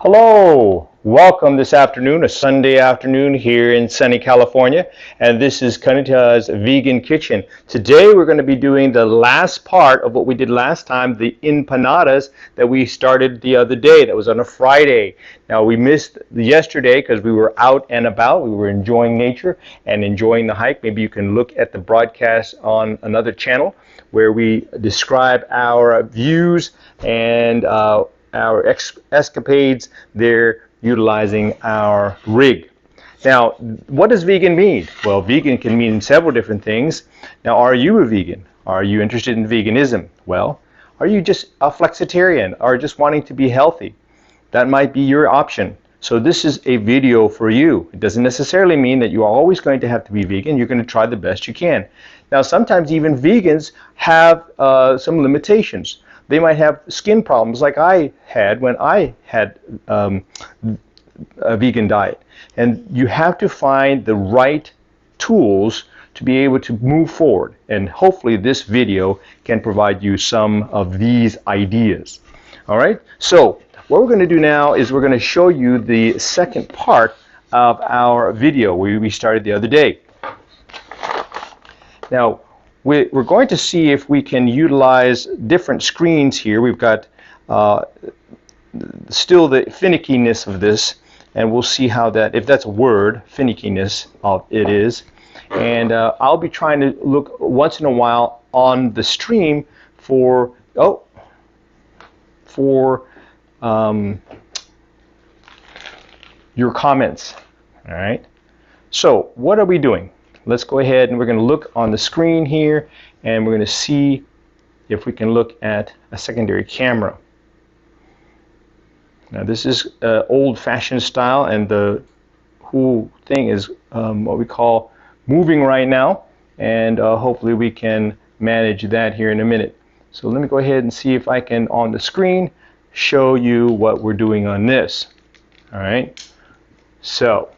Hello, welcome this afternoon, a Sunday afternoon here in sunny California, and this is Kanittha's Vegan Kitchen. Today we're going to be doing the last part of what we did last time, the empanadas that we started the other day. That was on a Friday. Now we missed yesterday because we were out and about. We were enjoying nature and enjoying the hike. Maybe you can look at the broadcast on another channel where we describe our views and our escapades there utilizing our rig. Now, what does vegan mean? Well, vegan can mean several different things. Now, are you a vegan? Are you interested in veganism? Well, are you just a flexitarian or just wanting to be healthy? That might be your option. So this is a video for you. It doesn't necessarily mean that you are always going to have to be vegan. You're going to try the best you can. Now, sometimes even vegans have some limitations. They might have skin problems like I had when I had a vegan diet. And you have to find the right tools to be able to move forward. And hopefully this video can provide you some of these ideas. All right, so what we're going to do now is we're going to show you the second part of our video we started the other day. Now, we're going to see if we can utilize different screens here. We've got still the finickiness of this, and we'll see how that, if that's a word, finickiness of it is. And I'll be trying to look once in a while on the stream for your comments. All right. So what are we doing? Let's go ahead and we're going to look on the screen here, and we're going to see if we can look at a secondary camera. Now this is old-fashioned style, and the whole thing is what we call moving right now, and hopefully we can manage that here in a minute. So let me go ahead and see if I can, on the screen, show you what we're doing on this. All right. So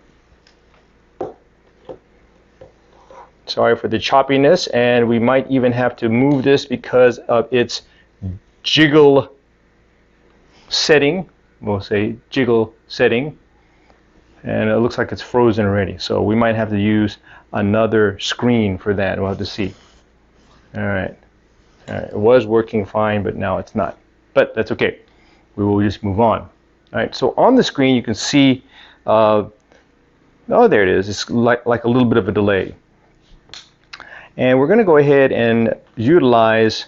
sorry for the choppiness, and we might even have to move this because of its jiggle setting. We'll say jiggle setting, and it looks like it's frozen already, so we might have to use another screen for that. We'll have to see. All right. It was working fine, but now it's not, but that's okay. We will just move on. All right, so on the screen you can see oh, there it is. It's like a little bit of a delay. And we're going to go ahead and utilize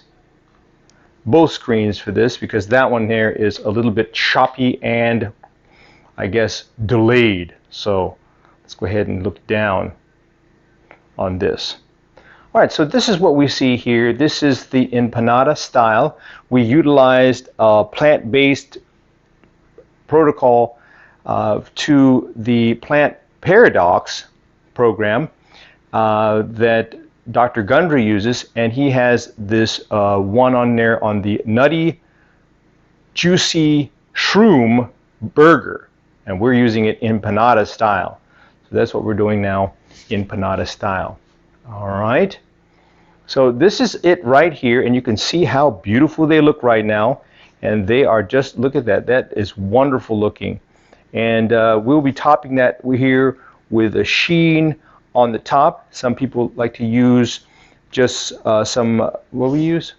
both screens for this because that one there is a little bit choppy and, I guess, delayed. So let's go ahead and look down on this. All right, so this is what we see here. This is the empanada style. We utilized a plant-based protocol to the Plant Paradox program that Dr. Gundry uses, and he has this one on there on the Nutty Juicy Shroom burger, and we're using it empanada style. So that's what we're doing now, empanada style. All right, so this is it right here, and you can see how beautiful they look right now, and they are just, look at that, that is wonderful looking. And we'll be topping that here with a sheen on the top. Some people like to use just some, what we use?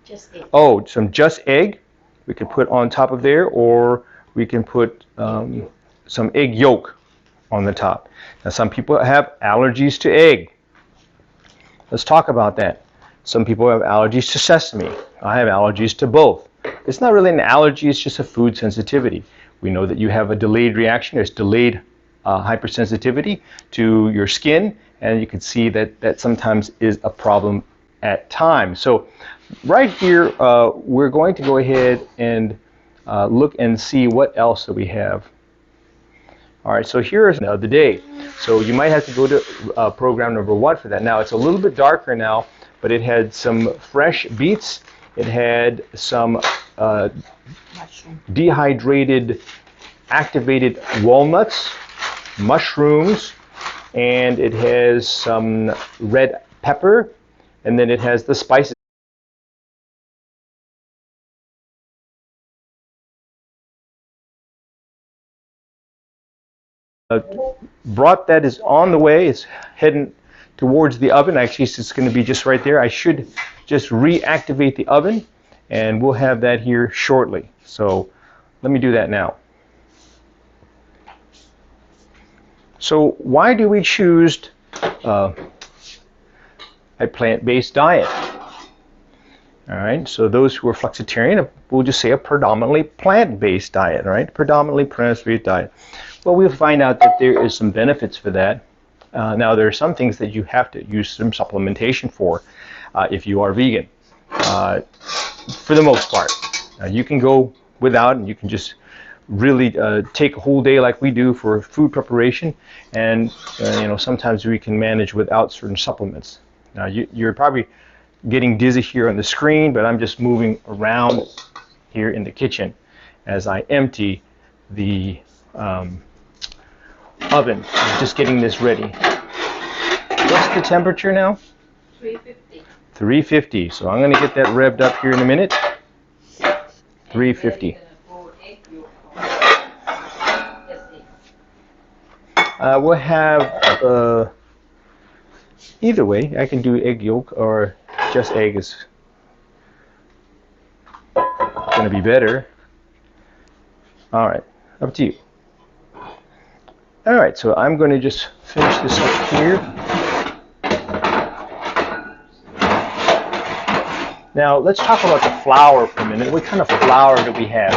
Just egg. Oh, some just egg we can put on top of there, or we can put some egg yolk on the top. Now some people have allergies to egg. Let's talk about that. Some people have allergies to sesame. I have allergies to both. It's not really an allergy, it's just a food sensitivity. We know that you have a delayed reaction. There's delayed hypersensitivity to your skin, and you can see that that sometimes is a problem at times. So right here, we're going to go ahead and look and see what else that we have. All right, so here is the other day. So you might have to go to program number 1 for that. Now it's a little bit darker now, but it had some fresh beets. It had some dehydrated, activated walnuts, mushrooms, and it has some red pepper, and then it has the spices. Brought that is on the way. It's heading towards the oven. Actually, it's going to be just right there. I should just reactivate the oven, and we'll have that here shortly. So let me do that now. So why do we choose a plant-based diet? All right, so those who are flexitarian, we'll just say a predominantly plant-based diet, right? Predominantly plant-based diet. Well, we'll find out that there is some benefits for that. Now, there are some things that you have to use some supplementation for if you are vegan, for the most part. You can go without, and you can just really take a whole day like we do for food preparation, and sometimes we can manage without certain supplements. Now, you're probably getting dizzy here on the screen, but I'm just moving around here in the kitchen as I empty the oven. I'm just getting this ready. What's the temperature now? 350. 350. So I'm going to get that revved up here in a minute. 350. We'll have either way. I can do egg yolk, or just egg is going to be better. All right, up to you. All right, so I'm going to just finish this up here. Now let's talk about the flour for a minute. What kind of flour do we have?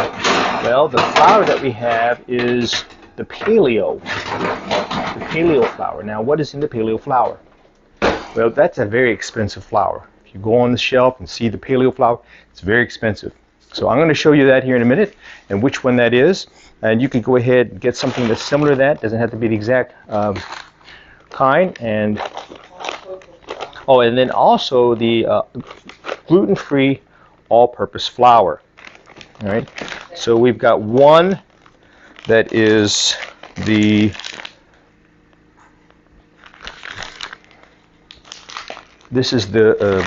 Well, the flour that we have is the paleo flour. Now, what is in the paleo flour? Well, that's a very expensive flour. If you go on the shelf and see the paleo flour, it's very expensive. So I'm going to show you that here in a minute, and which one that is. And you can go ahead and get something that's similar to that. Doesn't have to be the exact kind. And and then also the gluten-free all-purpose flour. All right. So we've got one that is this is the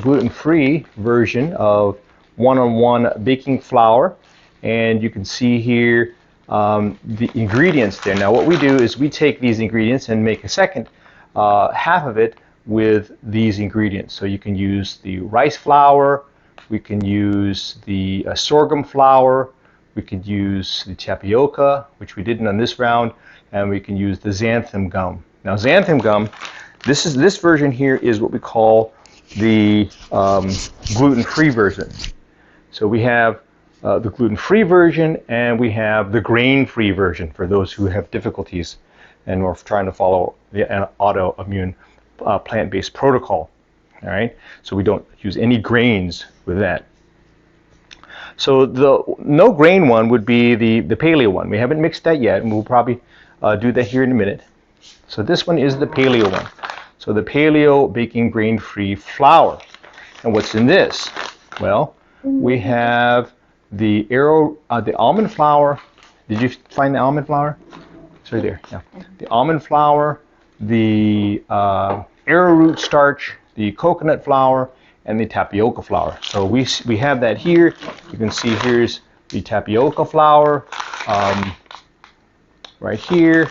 gluten-free version of one-on-one baking flour, and you can see here the ingredients there. Now what we do is we take these ingredients and make a second half of it with these ingredients. So you can use the rice flour, we can use the sorghum flour, we could use the tapioca, which we didn't on this round, and we can use the xanthan gum. Now xanthan gum, this version here is what we call the gluten-free version. So we have the gluten-free version, and we have the grain-free version for those who have difficulties and are trying to follow the autoimmune plant-based protocol. All right, so we don't use any grains with that. So the no grain one would be the paleo one. We haven't mixed that yet, and we'll probably do that here in a minute. So this one is the paleo one. So the paleo baking grain-free flour. And what's in this? Well, we have the almond flour. Did you find the almond flour? It's right there. Yeah. The almond flour, the arrowroot starch, the coconut flour, and the tapioca flour. So we have that here. You can see here's the tapioca flour right here.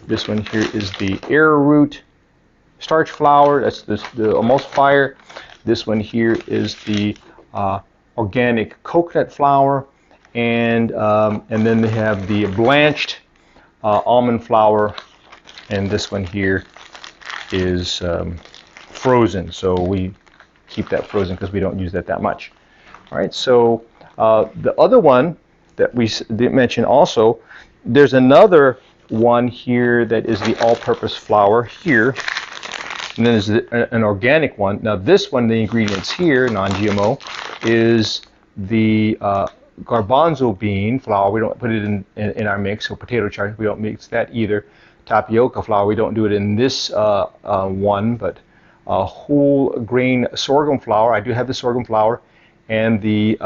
This one here is the arrowroot starch flour. That's the emulsifier. This one here is the organic coconut flour, and then they have the blanched almond flour, and this one here is frozen. So we keep that frozen because we don't use that much. All right. So the other one that we didn't mention also, there's another one here that is the all-purpose flour here, and then there's an organic one. Now this one, the ingredients here, non-GMO, is the garbanzo bean flour. We don't put it in our mix. So potato starch, we don't mix that either. Tapioca flour, we don't do it in this one, but whole grain sorghum flour. I do have the sorghum flour, and the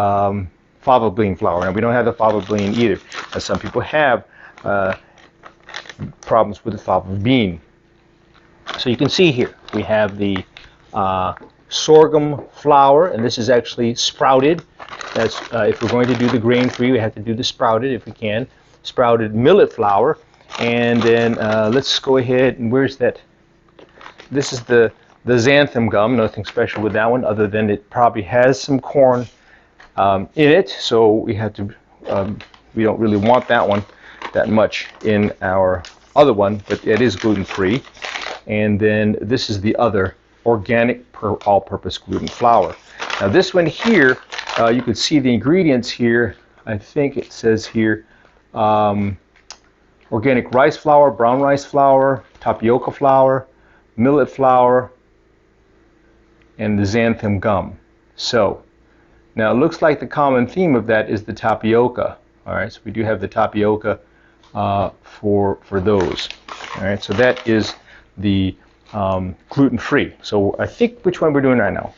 fava bean flour. And we don't have the fava bean either, as some people have problems with the fava bean. So you can see here we have the sorghum flour, and this is actually sprouted. That's if we're going to do the grain-free, we have to do the sprouted if we can. Sprouted millet flour. And then let's go ahead and where's that? This is the xanthan gum. Nothing special with that one other than it probably has some corn in it. So we have to, we don't really want that one that much in our other one, but it is gluten-free. And then this is the other organic all-purpose gluten flour. Now this one here, you can see the ingredients here. I think it says here organic rice flour, brown rice flour, tapioca flour, millet flour, and the xanthan gum. So now it looks like the common theme of that is the tapioca. All right, so we do have the tapioca for those. All right, so that is the gluten-free. So I think which one we're doing right now.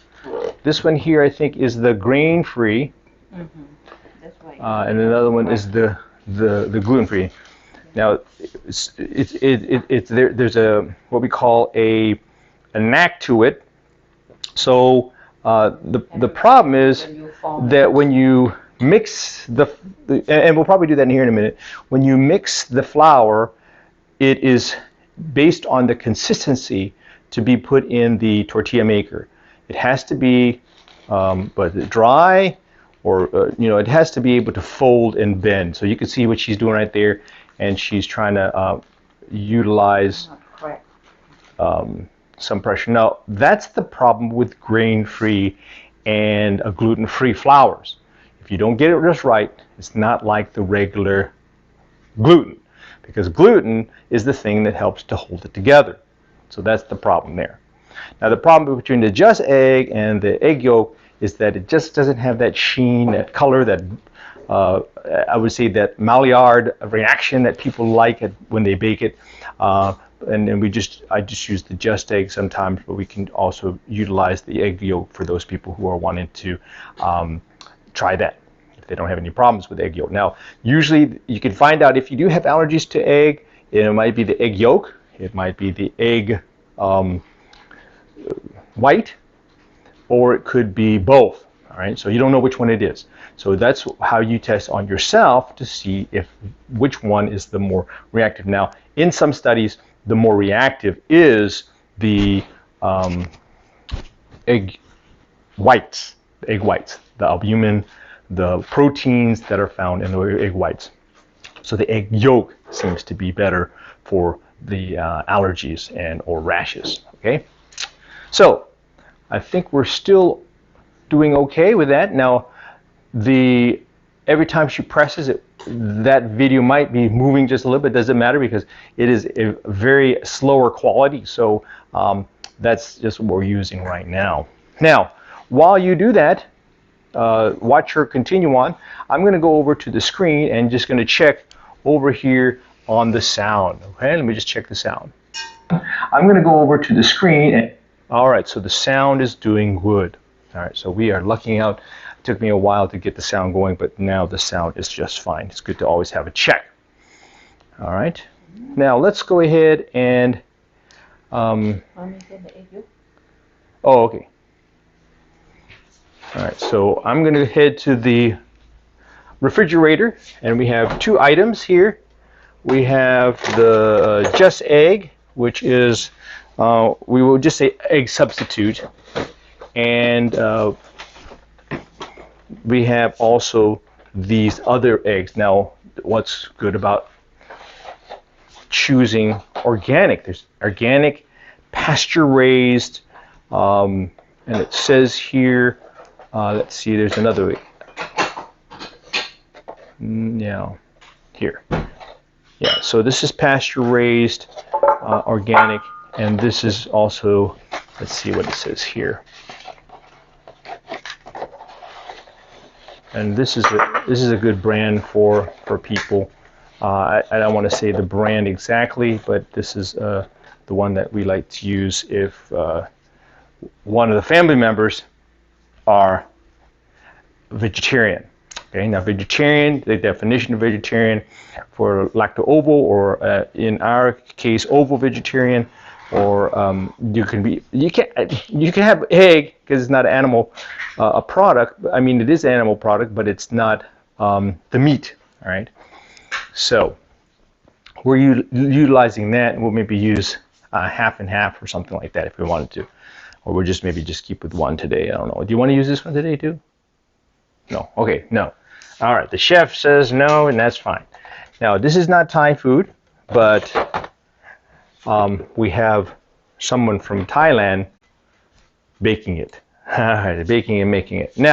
This one here I think is the grain-free, and another one is the gluten-free. Now there's a what we call a knack to it. So the problem is that when you mix and we'll probably do that in here in a minute. When you mix the flour, it is based on the consistency to be put in the tortilla maker. It has to be dry, or it has to be able to fold and bend. So you can see what she's doing right there, and she's trying to utilize some pressure. Now that's the problem with grain-free and gluten-free flours. If you don't get it just right, it's not like the regular gluten, because gluten is the thing that helps to hold it together. So that's the problem there. Now the problem between the just egg and the egg yolk is that it just doesn't have that sheen, that color, that I would say that Maillard reaction that people like when they bake it. And then I just use the just egg sometimes, but we can also utilize the egg yolk for those people who are wanting to try that if they don't have any problems with egg yolk. Now, usually you can find out if you do have allergies to egg. It might be the egg yolk, it might be the egg white, or it could be both. All right, so you don't know which one it is. So that's how you test on yourself to see which one is the more reactive. Now, in some studies, the more reactive is the egg whites, the albumin, the proteins that are found in the egg whites. So the egg yolk seems to be better for the allergies or rashes. Okay, so I think we're still doing okay with that. Now, every time she presses it, that video might be moving just a little bit. Doesn't matter because it is a very slower quality. So that's just what we're using right now. Now, while you do that, watch her continue on. I'm going to go over to the screen and just going to check over here on the sound. Okay, let me just check the sound. I'm going to go over to the screen and all right, so the sound is doing good. All right, so we are lucking out. It took me a while to get the sound going, but now the sound is just fine. It's good to always have a check. All right, now let's go ahead and oh, okay. All right, so I'm going to head to the refrigerator, and we have two items here. We have the just egg, which is we will just say egg substitute, and we have also these other eggs. Now, what's good about choosing organic? There's organic, pasture-raised, and it says here, let's see, there's another way. Now, here. Yeah, so this is pasture-raised, organic, and this is also, let's see what it says here. And this is a good brand for people. I don't want to say the brand exactly, but this is the one that we like to use if one of the family members are vegetarian. Okay, now vegetarian, the definition of vegetarian for lacto-ovo, or in our case, ovo vegetarian, or you can have egg because it's not an animal a product. I mean, it is an animal product, but it's not the meat. All right. So we're utilizing that, and we'll maybe use half and half or something like that if we wanted to, or we'll just maybe just keep with one today. I don't know. Do you want to use this one today too? No. Okay. No. All right. The chef says no, and that's fine. Now this is not Thai food, but we have someone from Thailand baking it. Baking and making it. Now,